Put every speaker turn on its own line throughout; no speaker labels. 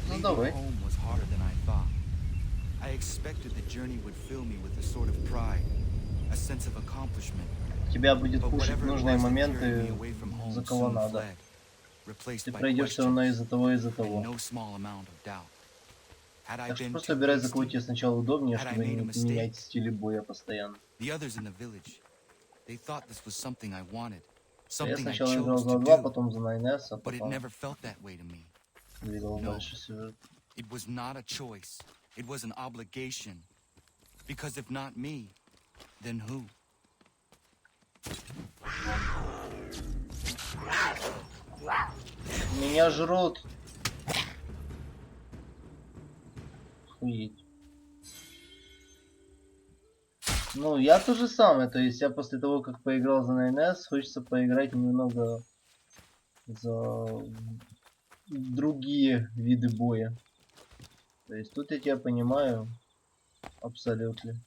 Ну давай. Тебя будет пушить нужные моменты, за кого надо. Ты пройдешь все равно из-за того, из-за того. Так что просто выбирай, за кого тебе сначала удобнее, чтобы не менять стили боя постоянно. Я сначала играл за 2, потом за 9S, а потом двигал дальше сюжет. Меня жрут. Охуеть. Ну, я то же самое, то есть я после того, как поиграл за 9S, хочется поиграть немного за другие виды боя. То есть тут я тебя понимаю абсолютно.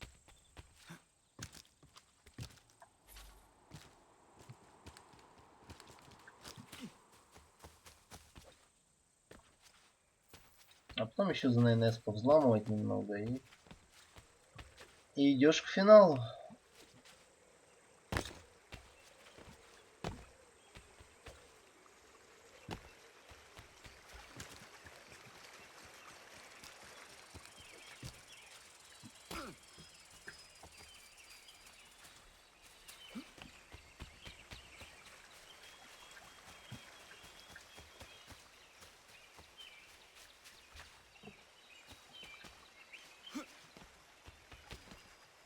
А потом еще за 9S повзламывать немного и идешь к финалу.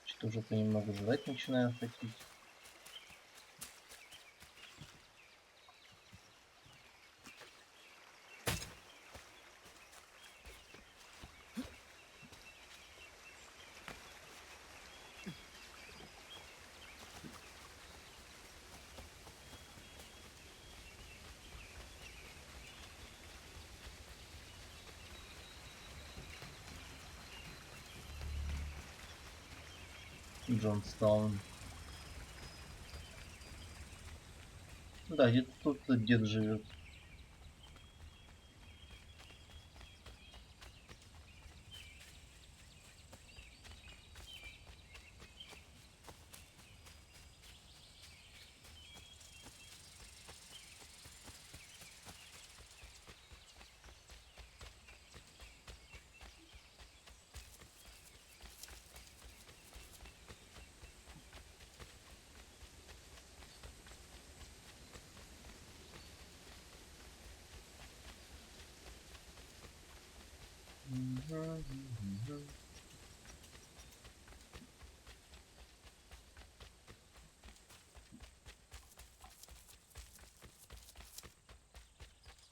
Что-то уже понемногу жрать начинаю хотеть. Джонстаун. Да, где-то тут дед живет.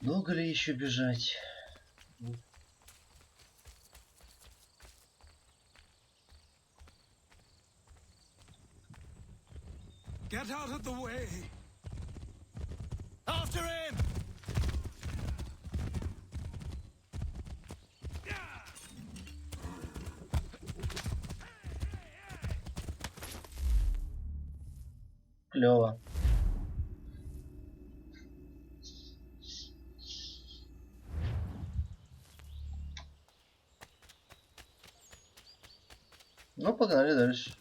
Долго ли еще бежать?
Get out of the way! After him!
Клево. Ну, погнали дальше.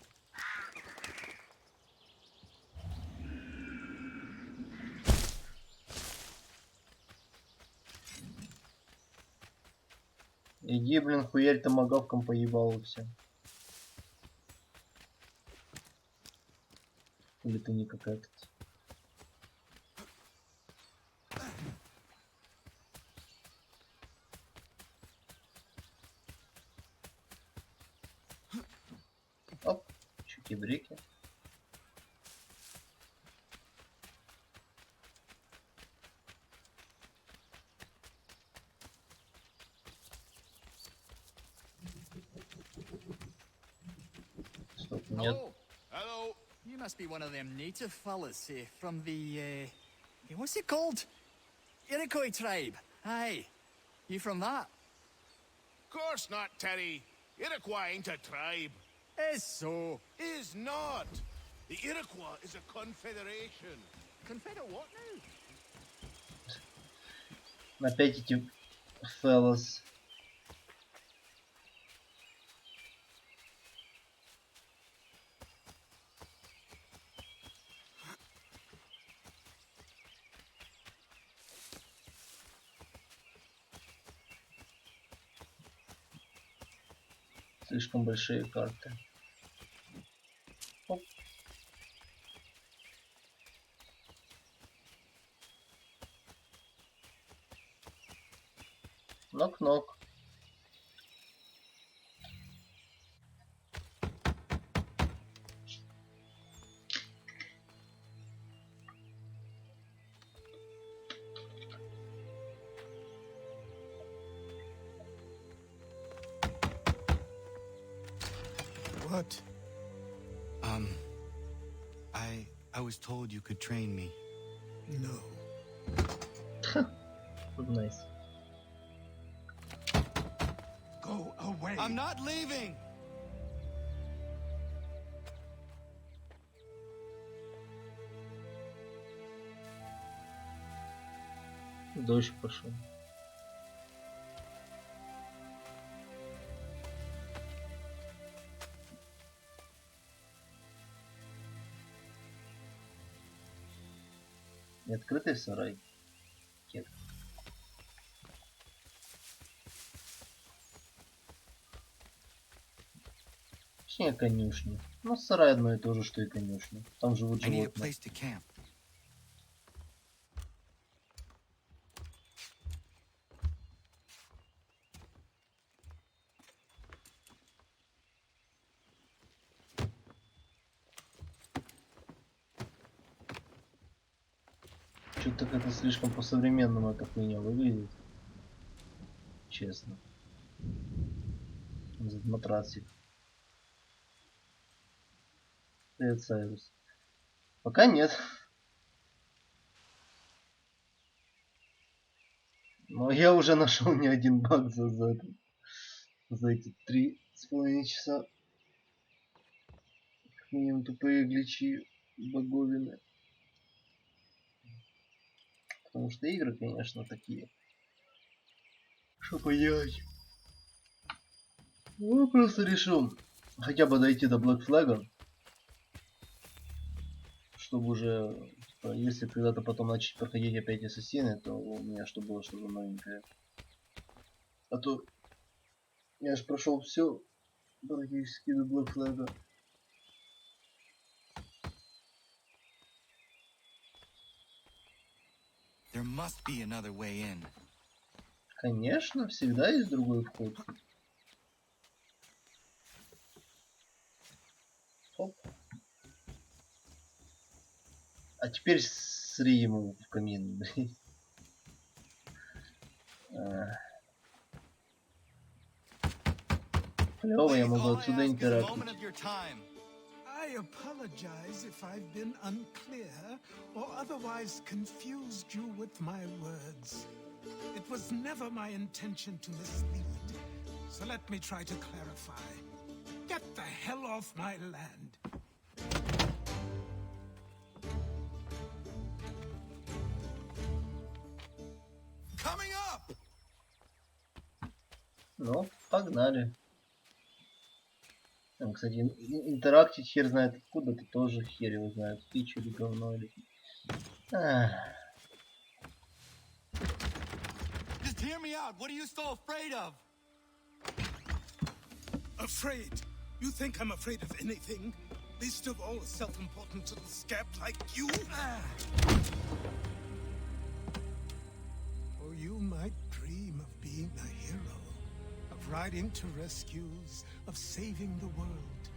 Иди, блин, хуярь томагавком поебал все. Или ты не какая-то. Оп, чуки-брики. Стоп, нет.
Hello. You must be one of them native fellas from the, what's it called? Iroquois tribe. Aye. You from that?
Course not, Terry. Iroquois ain't a tribe.
Is so.
Is not. The Iroquois is a confederation.
Confederate what now?
Опять эти fellas. Слишком большие карты. Оп. Нок-нок.
What? I was told you could train me.
No.
Nice.
Go away.
I'm not leaving!
Дождь пошел. Не открытый сарай. Кетка. Точнее, конюшня. Ну, сарай одно и то же, что и конюшня. Там живут
I need a
животные.
place to camp.
Что-то как это слишком по-современному эта хуйня выглядит. Честно. Этот матрасик. Привет, Сайрус. Пока нет. Но я уже нашел не один баг за эти 3,5 часа. Как минимум тупые гличи, боговины. Потому что игры, конечно, такие. Что поделать? Ну, просто решил хотя бы дойти до Black Flag, чтобы уже, типа, если когда-то потом начать проходить опять ассасины, то у меня что было что-то новенькое. А то я же прошел все практически до Black Flag.
There must be another way in.
Конечно, всегда есть другой вход. Оп. А теперь сри ему в камин. Клево, я могу отсюда интерактить.
I apologize if I've been unclear or otherwise confused you with my words. It was never my intention to mislead, so let me try to clarify. Get the hell off my land.
Coming up!
Ну, погнали. Там, кстати, интерактить хер знает откуда, ты тоже хер его знает. Твич или говно или...
Just hear me out. What are you so afraid of?
Afraid? You think I'm afraid of anything? Least of all a self-important little scab like you? Or you might dream of being a hero, of riding to rescues, of saving the world.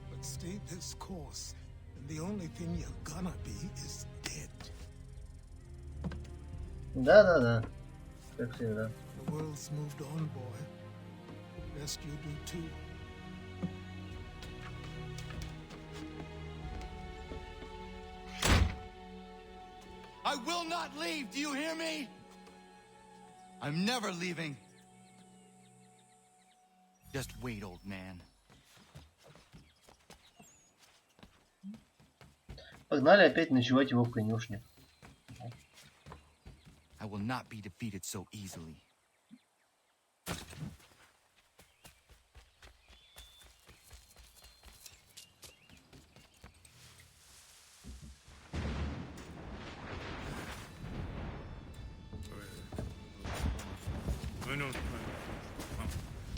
But stay this course, and the only thing you're gonna be is dead.
Да-да-да. Как всегда.
The world's moved on, boy. Best you do too.
I will not leave. Do you hear me? I'm never leaving. Just wait, old man.
Погнали опять ночевать его в конюшне.
I will not be defeated so easily.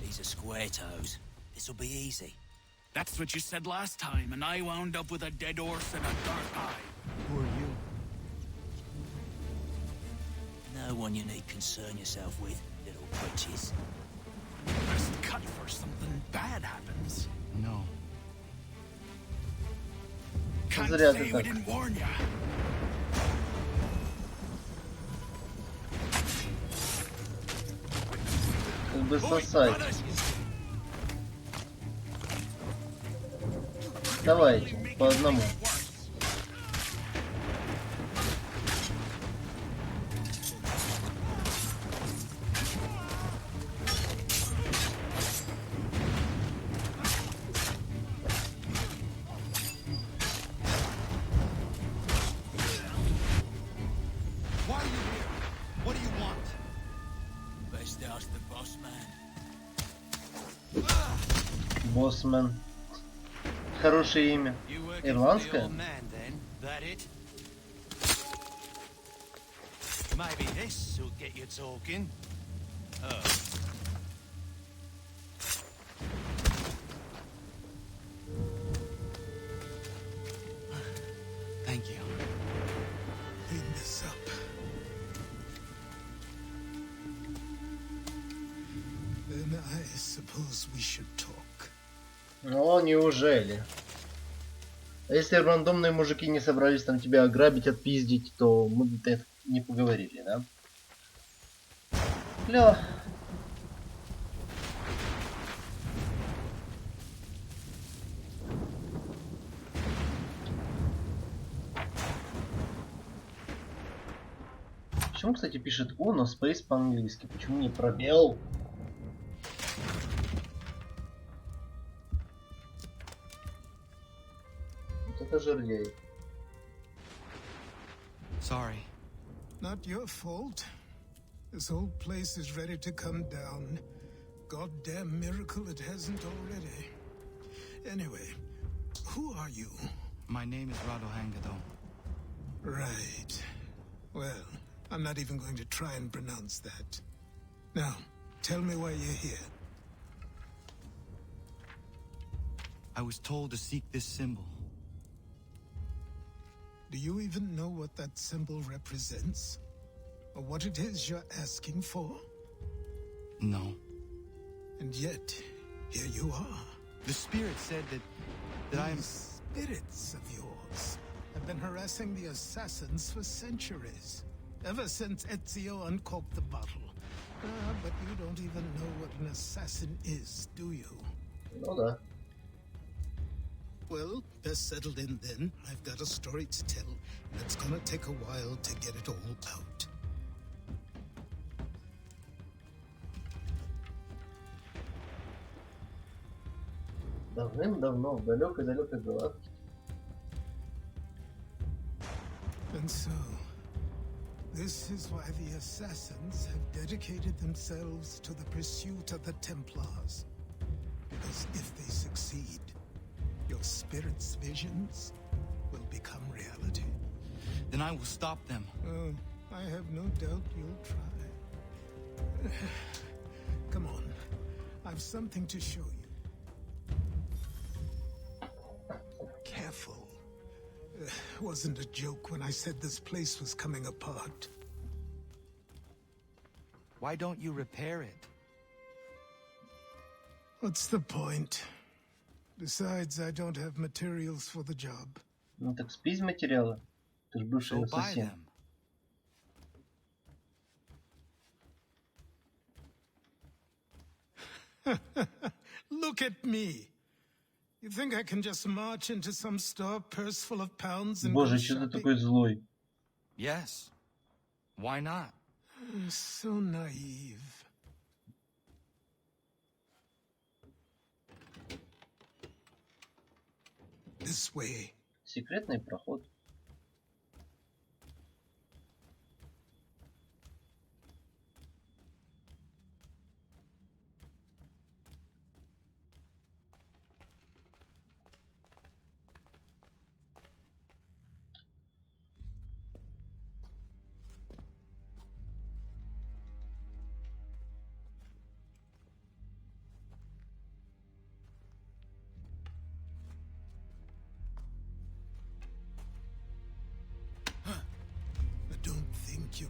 These are square toes. This'll be easy.
That's what you said last time, and I wound up with a dead horse and a dark eye. Who are you?
No one you need concern yourself with, little twitches.
Best cut for something bad happens. No. Can't
Зря
say
ты
we
так.
didn't warn ya.
Как бы сосать. Давайте, по одному.
Why are you here? What do you want?
Best ask the boss man.
Боссмен. Хорошее имя.
You working for the
Ирландское?
old man, then? That it? Maybe this will get you talking. Oh.
Thank you.
Clean this up. Then I suppose we should talk.
О, неужели? А если рандомные мужики не собрались там тебя ограбить, отпиздить, то мы бы это не поговорили, да? Клево. Почему, кстати, пишет O, но space по-английски? Почему не пробел? Вот это жерлей.
Sorry.
Not your fault. This whole place is ready to come down. Goddamn miracle it hasn't already. Anyway, who are you?
My name is Rado Hangado.
Right. Well, I'm not even going to try and pronounce that. Now, tell me why you're here.
I was told to seek this symbol.
Do you even know what that symbol represents? Or what it is you're asking for?
No.
And yet, here you are.
The spirit said that I am...
These spirits of yours have been harassing the assassins for centuries. Ever since Ezio uncorked the bottle. But you don't even know what an assassin is, do you?
Ну да.
Well, best settled in then. I've got a story to tell, and it's gonna take a while to get it all out.
Давным-давно в далекой-далекой галактике.
And so, this is why the assassins have dedicated themselves to the pursuit of the Templars. Because if they succeed, your spirit's visions will become reality.
Then I will stop them.
Oh, I have no doubt you'll try. Come on, I've something to show you. Careful. Wasn't a joke when I said this place was coming apart.
Why don't you repair it?
What's the point? Besides, I don't have materials for the job.
Ну так спись материалы. Ты ж бывший
Go buy
ассасин.
them.
Look at me. You think I can just march into some store, purse full of pounds, and
Боже,
go
что ты
shopping?
такой злой?
Yes. Why not?
So naive. This way.
Секретный проход.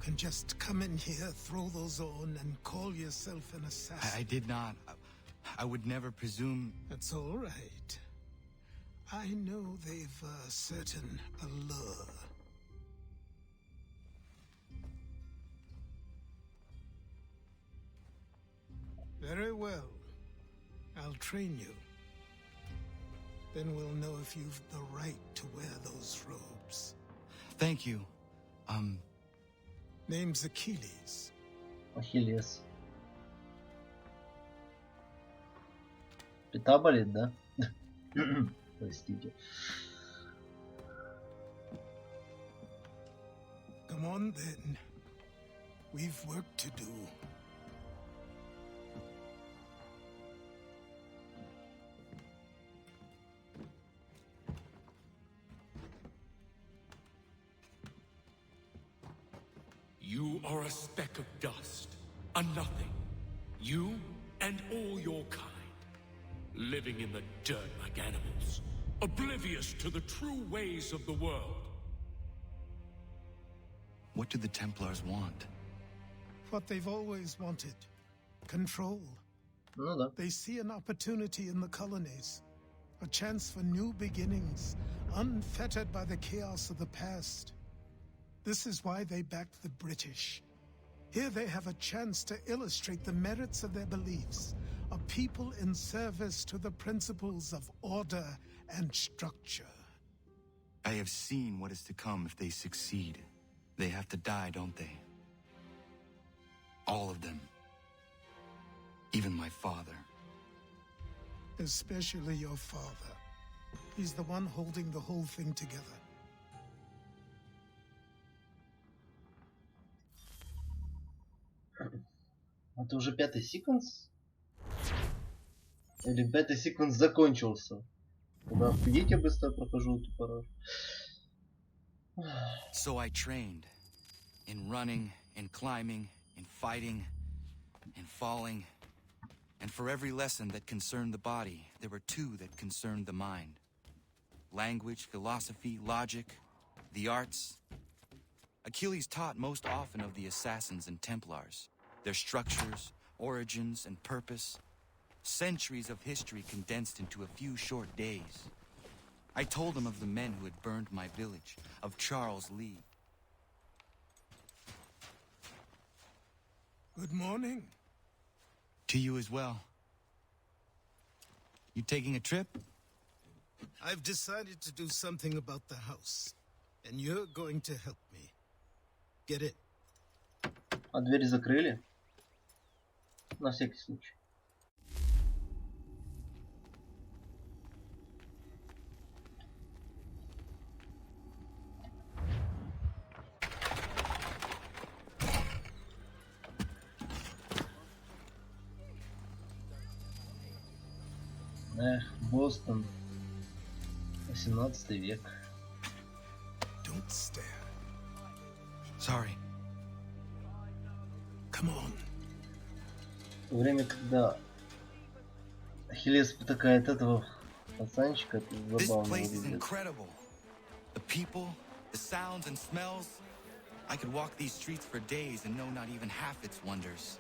can just come in here, throw those on, and call yourself an assassin.
I did not. I would never presume.
That's all right. I know they've a certain allure. Very well. I'll train you. Then we'll know if you've the right to wear those robes.
Thank you.
Name's Achilles.
Ахиллес. Пята болит, да? Простите.
Come on then. We've work to do.
You are a speck of dust, a nothing. You and all your kind, living in the dirt like animals, oblivious to the true ways of the world.
What do the Templars want?
What they've always wanted. Control.
Ну да.
They see an opportunity in the colonies. A chance for new beginnings, unfettered by the chaos of the past. This is why they backed the British. Here they have a chance to illustrate the merits of their beliefs. A people in service to the principles of order and structure.
I have seen what is to come if they succeed. They have to die, don't they? All of them. Even my father.
Especially your father. He's the one holding the whole thing together.
Это уже 5-й секвенс? Или 5-й секвенс закончился? Куда вперед я быстро прохожу эту пару.
So I trained. In running, in climbing, in fighting, in falling. And for every lesson that concerned the body, there were two that concerned the mind. Language, philosophy, logic, the arts. Achilles taught most often of the assassins and Templars, their structures, origins, and purpose. Centuries of history condensed into a few short days. I told him of the men who had burned my village, of Charles Lee.
Good morning.
To you as well. You taking a trip?
I've decided to do something about the house, and you're going to help me. Get it?
А двери закрыли? На всякий случай. Эх, Бостон. 18 век.
Don't stare.
Sorry.
Come on.
Время, когда Ахиллес потакает этого пацанчика, это
This
забавно
place is
выглядит.
incredible. The people, the sounds and smells. I could walk these streets for days and know not even half its wonders.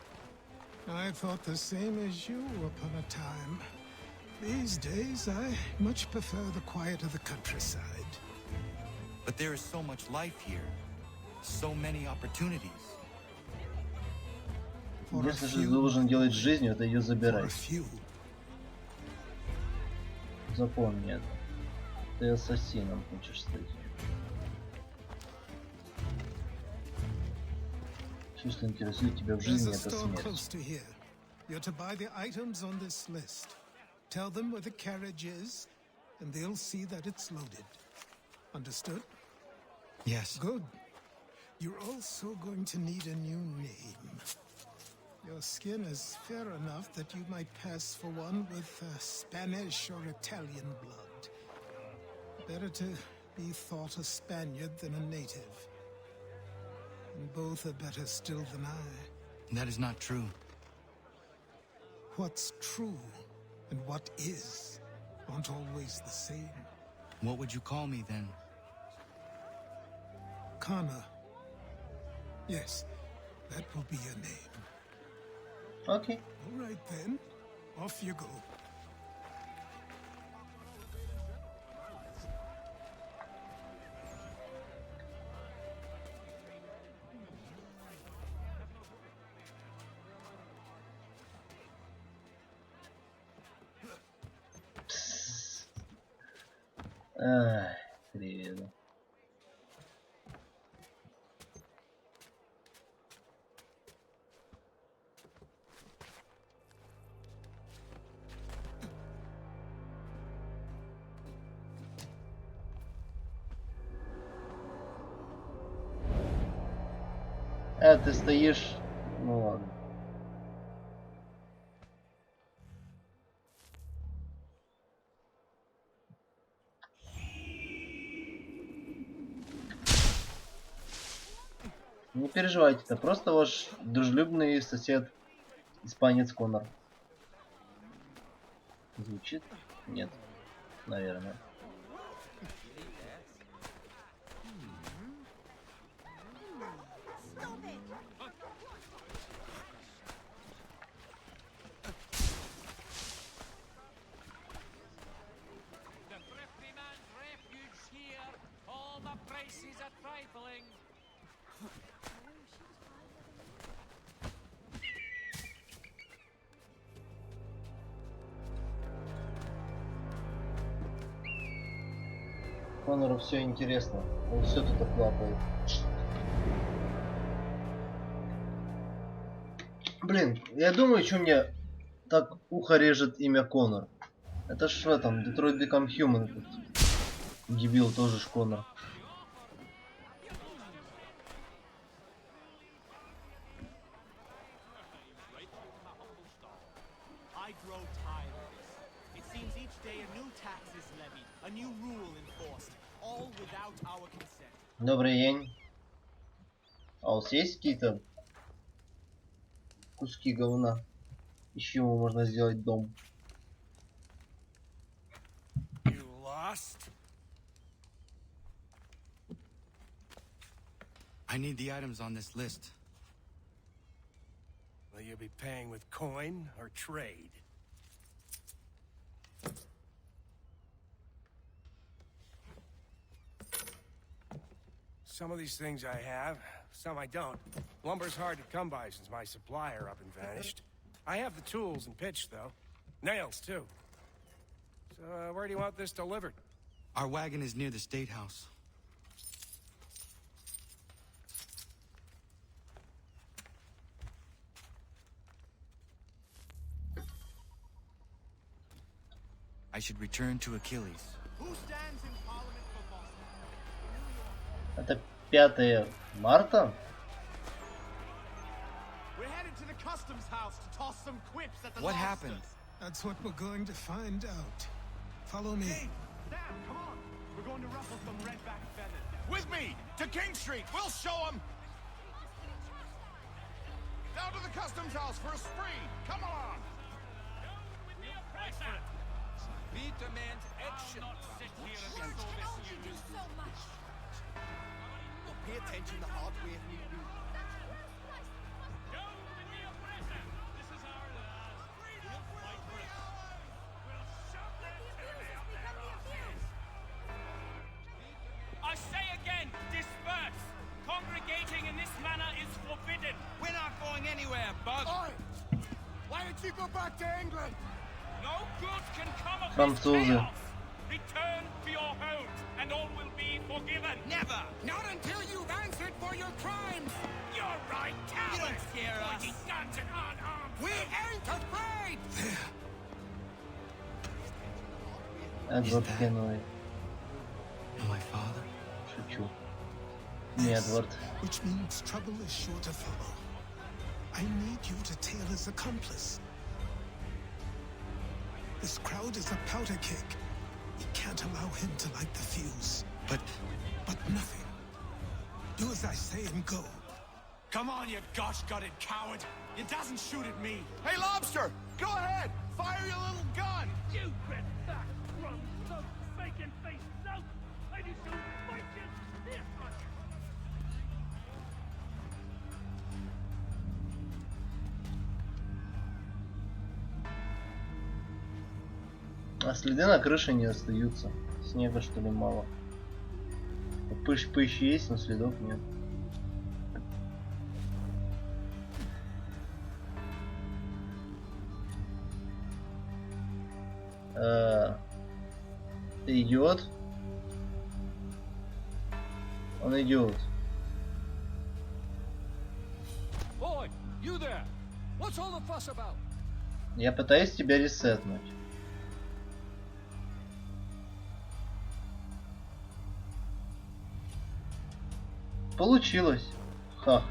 I thought the same as you upon a time. These days, I much prefer the quiet of the countryside.
But there is so much life here. So many opportunities.
For a
Если же
few,
должен делать с жизнью, это ее
for a
забирать.
few.
Запомни это. Ты ассасином хочешь стать. Все, что интересует тебя в
There's
жизни,
a
это
store
смерть.
close to here. You're to buy the items on this list. Tell them where the carriage is, and they'll see that it's loaded. Understood?
Yes.
Good. You're also going to need a new name. Your skin is fair enough that you might pass for one with Spanish or Italian blood. Better to be thought a Spaniard than a native. And both are better still than I.
That is not true.
What's true and what is aren't always the same.
What would you call me then?
Kana. Yes, that will be your name.
Окей.
All right then, off you go.
Ай, привет. Ты стоишь... Ну ладно. Не переживайте, это просто ваш дружелюбный сосед, испанец Конор. Звучит? Нет, наверное. Конору все интересно, он все тут оплапает. Блин, я думаю, что мне так ухо режет имя Конор. Это ж в этом, Detroit Become Human. Тут. Дебил тоже ж Конор. Добрый день. А у вас есть какие-то куски говна? Из чего можно сделать дом?
You lost?
I need the items on this list.
Will you be paying with coin or trade? Some of these things I have, some I don't. Lumber's hard to come by since my supplier up and vanished. I have the tools and pitch, though. Nails, too. So, where do you want this delivered?
Our wagon is near the State House. I should return to Achilles.
Это 5 марта?
What happened?
That's what we're going to find out. Follow me.
With me to King Street. We'll show them. Down to the customs house for a spree. Come on.
We demand action. Pay attention the hard way.
I say again, disperse. Congregating in this manner is forbidden.
We're not going anywhere, Bug.
Oi! Why did you go back to England?
No good can come of this
Французы.
chaos. Return to your homes, and all will be forgiven.
Never. Not until you've answered for your crimes.
You're right, coward.
You don't scare us.
Pointing guns at unarmed.
We ain't afraid.
Эдвард Генуэй.
My father?
Шучу. Не Эдвард.
Which means trouble is sure to follow. I need you to tail his accomplice. This crowd is a powder keg. You can't allow him to light the fuse.
But
nothing. Do as I say and go.
Come on, you gosh-gutted coward. You doesn't shoot at me. Hey, Lobster, go ahead. Fire your little gun.
You bet that run, so bacon face out. I do so fight you this much.
А следы на крыше не остаются. Снега что ли мало. Пыщ есть, но следов нет. Идет. Он идет. Я пытаюсь тебя ресетнуть. Получилось. Ха.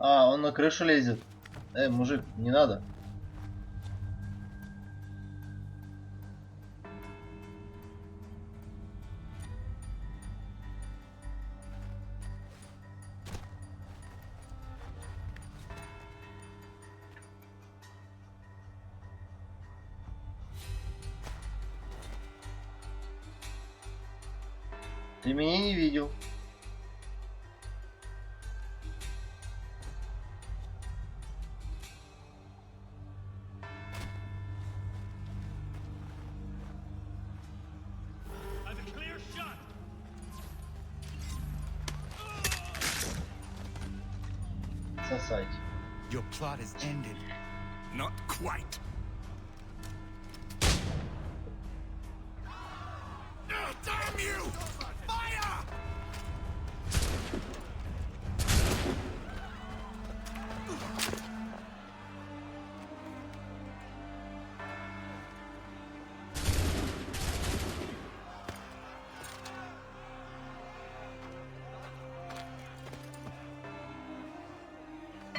А, он на крышу лезет. Мужик, не надо. Ты меня не видел. Сосать.
Your plot is ended.
Not quite. Damn you! Fire!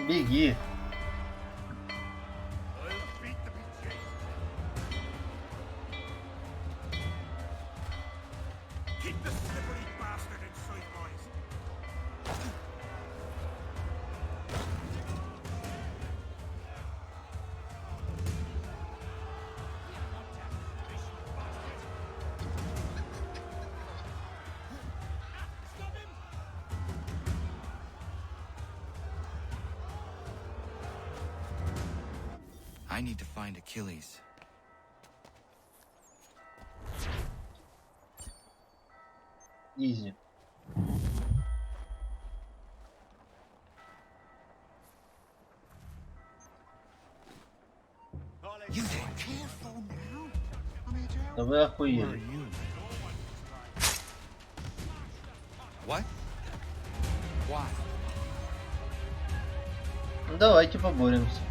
Беги.
Keep the slippery bastard inside, boys.
I need to find Achilles.
Изи.
You there?
Careful now. I'm here to help.
Да вы
Who are
охуели.
you? What? Why?
Ну, давайте поборемся.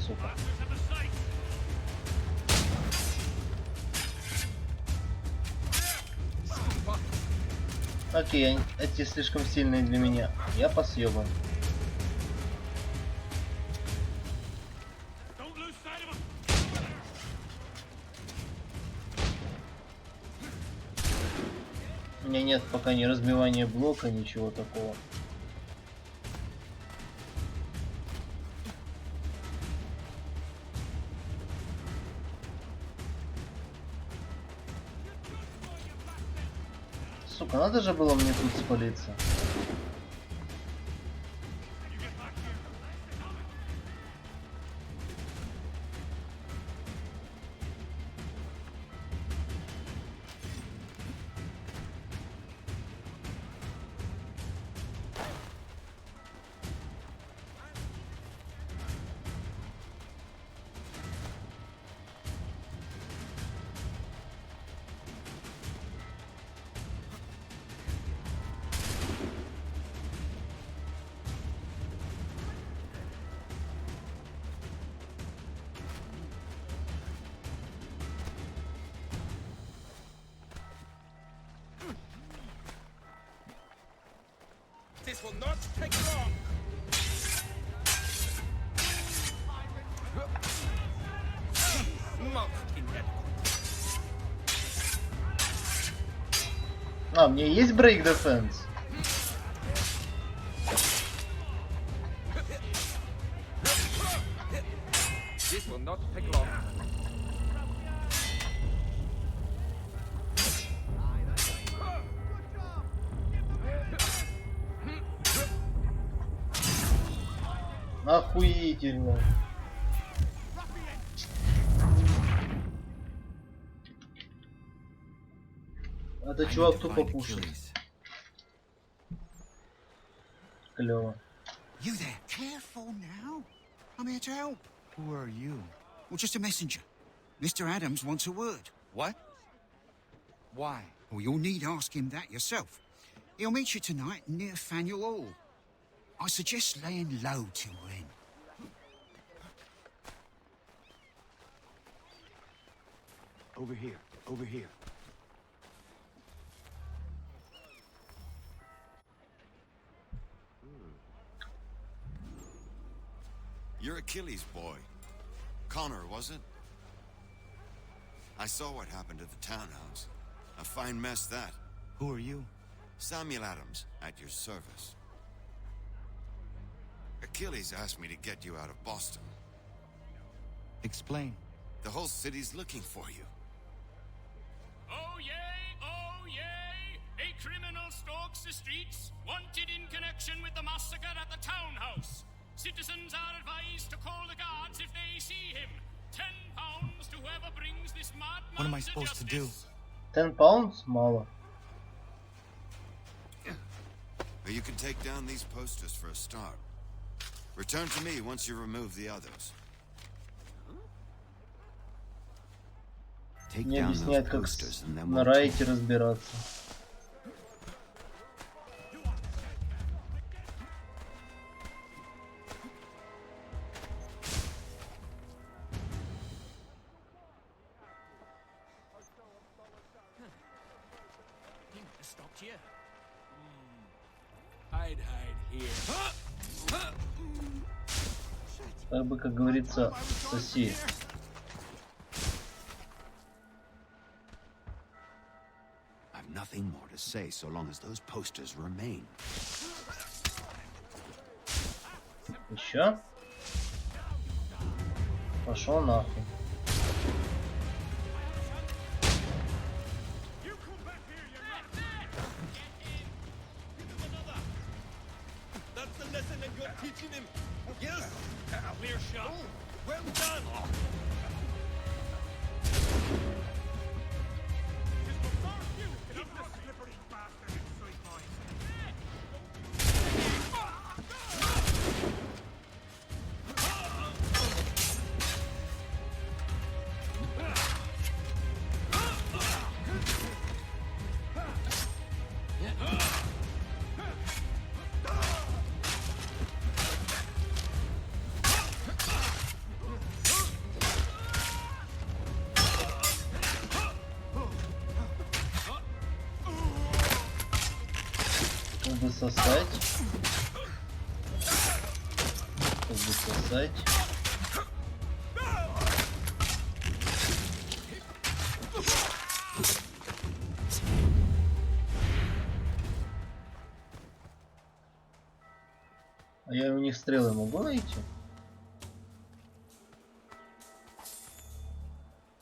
Сука. Окей, эти слишком сильные для меня. Я посъебан.
Don't lose sight of him.
У меня нет пока ни разбивания блока, ничего такого. Сука, надо же было мне тут спалиться.
This will not take long. Most inadequate.
А, у меня есть брейк дефенс?
This will not take long.
Охуительно. Это
I need
чувак
to
тупо
find
пушит.
Achilles.
Клево.
You there? Careful now. I'm here to help.
Who are you?
Well, just a messenger. Mr. Adams wants a word.
What? Why?
Well, you'll need ask him that yourself. He'll meet you tonight near Faneuil Hall. I suggest laying low till then.
Over here. Over here.
You're Achilles' boy. Connor, was it? I saw what happened at the townhouse. A fine mess, that.
Who are you?
Samuel Adams, at your service. Achilles asked me to get you out of Boston.
Explain.
The whole city's looking for you.
Oh yay, oh yay! A criminal stalks the streets, wanted in connection with the massacre at the townhouse. Citizens are advised to call the guards if they see him. £10 to whoever brings this madman.
What am I supposed to do?
10 pounds? Мало.
But you can take down these posters for a start. Return to me once you remove the others.
Take
Мне
down those
объясняют, как
posters and then
на
we'll talk.
райте разбираться.
Stopped here. I'd hide here.
Как бы, как говорится, соси.
I've nothing more to say so long as those posters remain.
Еще? Пошел нахуй.
That's the lesson that you're teaching him. Yes. Clear shot. Well done.
Чтобы сосать. Чтобы сосать. А я у них стрелы могу найти?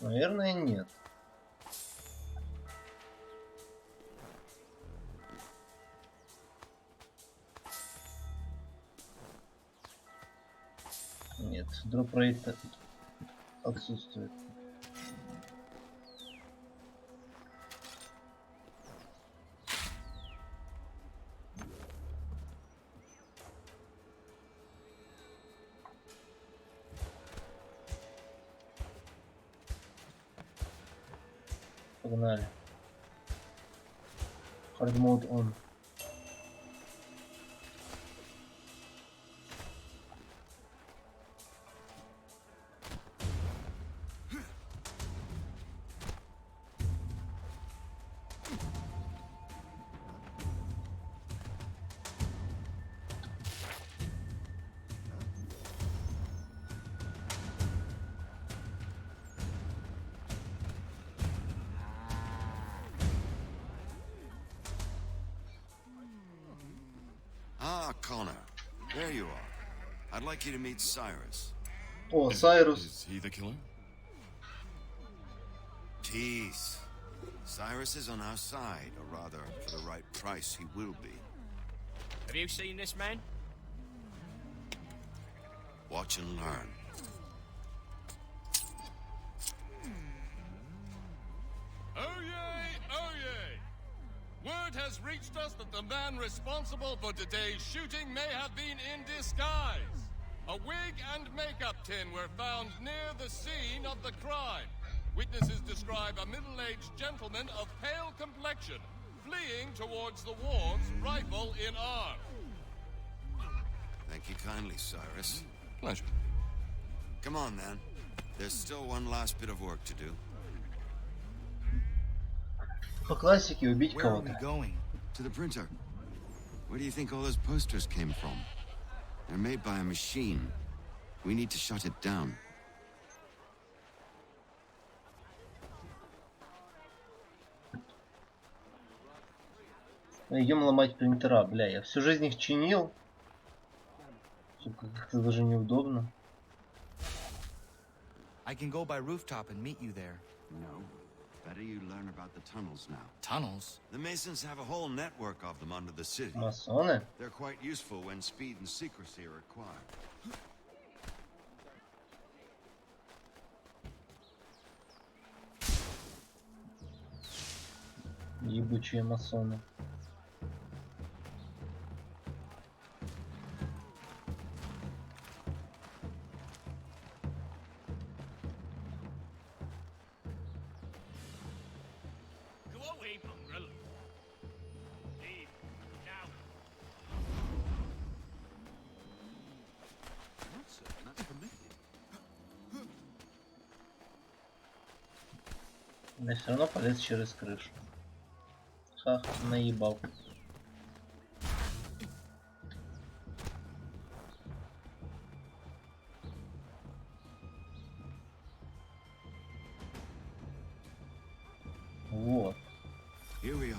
Наверное, нет. Нет, дроп-рейт отсутствует. Погнали. Hard mode on.
Ah, Connor. There you are. I'd like you to meet Cyrus.
О, Сайрус.
Is he the killer?
Peace. Cyrus is on our side, or rather, for the right price, he will be.
Have you seen this man?
Watch and learn.
Oh yay! Oh yay! Word has reached us that the man responsible for today's shooting may have been in disguise. A wig and makeup tin were found near the scene of the crime. Witnesses describe a middle-aged gentleman of pale complexion fleeing towards the wharves, rifle in arm.
Thank you kindly, Cyrus.
Pleasure.
Come on, then. There's still one last bit of work to do.
По классике убить
Where are we
кого-то.
going?
To the printer. Where do you think all those posters came from? They're made by a machine. We need to shut it down.
Идем ломать принтера, бля, я всю жизнь их чинил. Как-то даже неудобно.
I can go by rooftop and meet you there.
No. Better you learn about the tunnels now.
Tunnels?
The Masons have a whole network of them under the city.
Масоны?
They're quite useful when speed and secrecy are required.
Ебучие масоны.
Go away, mongrel. Leave. Now.
That's permitted.
Я все равно полез через крышу. Ха, наебал. Вот.
Here we are.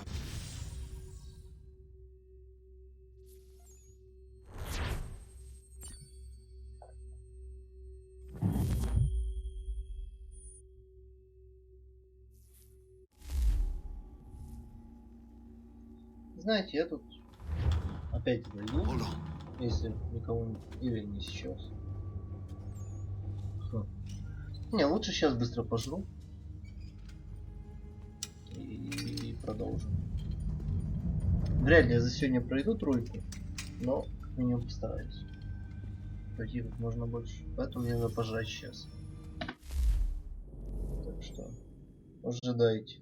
Знаете, я тут опять зайду,
Hold on.
если никого или не сейчас. Не, лучше сейчас быстро пожру и продолжим. Вряд ли я за сегодня пройду тройку, но как минимум постараюсь пройти как можно больше. Поэтому мне надо пожрать сейчас. Так что ожидайте.